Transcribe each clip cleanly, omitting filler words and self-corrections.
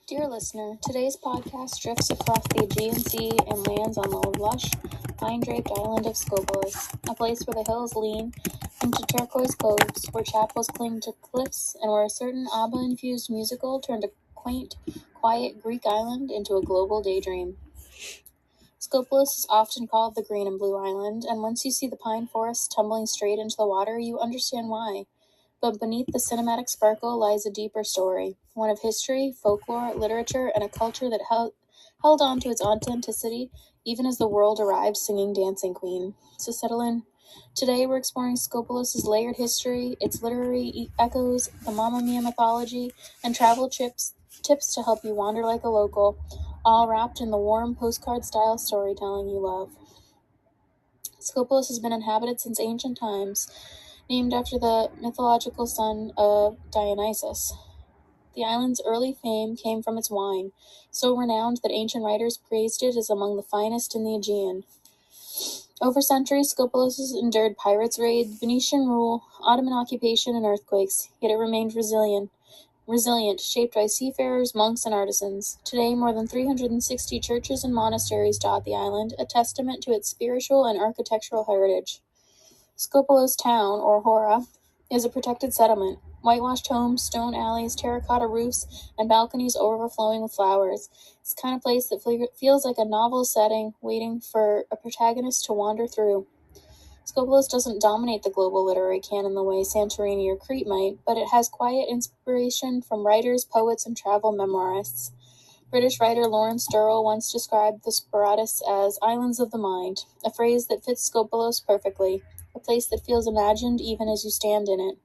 Dear listener, today's podcast drifts across the Aegean Sea and lands on the lush, pine-draped island of Skopelos, a place where the hills lean into turquoise coves, where chapels cling to cliffs, and where a certain ABBA-infused musical turned a quaint, quiet Greek island into a global daydream. Skopelos is often called the Green and Blue Island, and once you see the pine forests tumbling straight into the water, you understand why. But beneath the cinematic sparkle lies a deeper story, one of history, folklore, literature, and a culture that held on to its authenticity even as the world arrived singing Dancing Queen. So settle in. Today we're exploring Skopelos' layered history, its literary echoes, the Mamma Mia mythology, and travel tips to help you wander like a local, all wrapped in the warm postcard-style storytelling you love. Skopelos has been inhabited since ancient times, named after the mythological son of Dionysus. The island's early fame came from its wine, so renowned that ancient writers praised it as among the finest in the Aegean. Over centuries, Skopelos has endured pirates' raid, Venetian rule, Ottoman occupation, and earthquakes, yet it remained resilient, shaped by seafarers, monks, and artisans. Today, more than 360 churches and monasteries dot the island, a testament to its spiritual and architectural heritage. Skopelos town, or Hora, is a protected settlement. Whitewashed homes, stone alleys, terracotta roofs, and balconies overflowing with flowers. It's the kind of place that feels like a novel setting, waiting for a protagonist to wander through. Skopelos doesn't dominate the global literary canon the way Santorini or Crete might, but it has quiet inspiration from writers, poets, and travel memoirists. British writer Lawrence Durrell once described the Sporatus as islands of the mind, a phrase that fits Skopelos perfectly, a place that feels imagined even as you stand in it.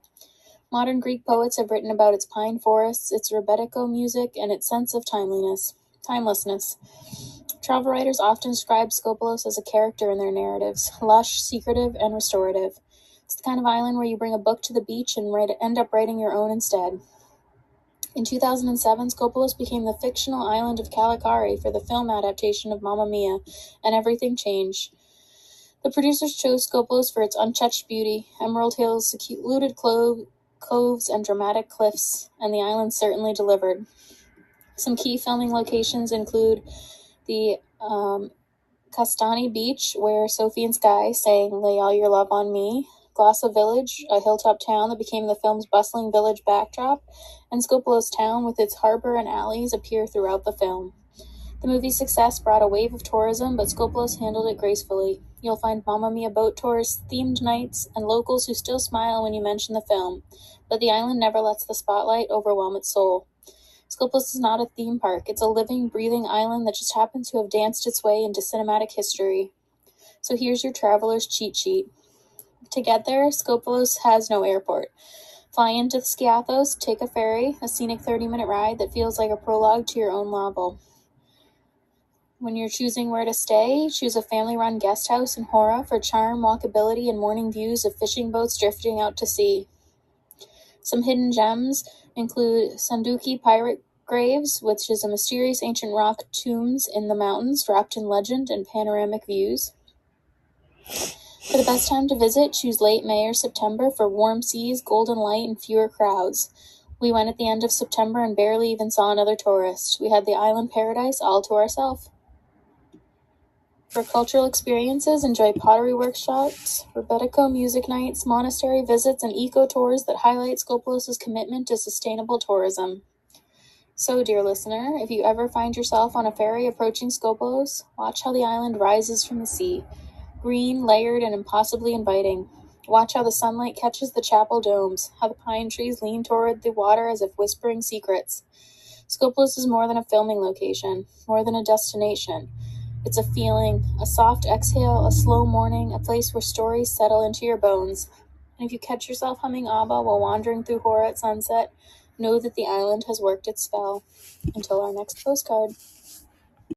Modern Greek poets have written about its pine forests, its rebetiko music, and its sense of timelessness. Travel writers often describe Skopelos as a character in their narratives, lush, secretive, and restorative. It's the kind of island where you bring a book to the beach and end up writing your own instead. In 2007, Skopelos became the fictional island of Calicari for the film adaptation of Mamma Mia, and everything changed. The producers chose Skopelos for its untouched beauty, emerald hills, secluded coves, and dramatic cliffs, and the island certainly delivered. Some key filming locations include the Castani Beach, where Sophie and Sky sang Lay All Your Love on Me, Glossa Village, a hilltop town that became the film's bustling village backdrop, and Skopelos town with its harbor and alleys appear throughout the film. The movie's success brought a wave of tourism, but Skopelos handled it gracefully. You'll find Mamma Mia boat tours, themed nights, and locals who still smile when you mention the film, but the island never lets the spotlight overwhelm its soul. Skopelos is not a theme park. It's a living, breathing island that just happens to have danced its way into cinematic history. So here's your traveler's cheat sheet. To get there, Skopelos has no airport. Fly into Skiathos, take a ferry, a scenic 30-minute ride that feels like a prologue to your own novel. When you're choosing where to stay, choose a family-run guest house in Hora for charm, walkability, and morning views of fishing boats drifting out to sea. Some hidden gems include Sanduki Pirate Graves, which is a mysterious ancient rock tombs in the mountains wrapped in legend and panoramic views. For the best time to visit, choose late May or September for warm seas, golden light, and fewer crowds. We went at the end of September and barely even saw another tourist. We had the island paradise all to ourselves. For cultural experiences, enjoy pottery workshops, rebetiko music nights, monastery visits, and eco-tours that highlight Skopelos' commitment to sustainable tourism. So, dear listener, if you ever find yourself on a ferry approaching Skopelos, watch how the island rises from the sea, green, layered, and impossibly inviting. Watch how the sunlight catches the chapel domes, how the pine trees lean toward the water as if whispering secrets. Skopelos is more than a filming location, more than a destination. It's a feeling, a soft exhale, a slow morning, a place where stories settle into your bones. And if you catch yourself humming ABBA while wandering through Hora at sunset, know that the island has worked its spell. Until our next postcard.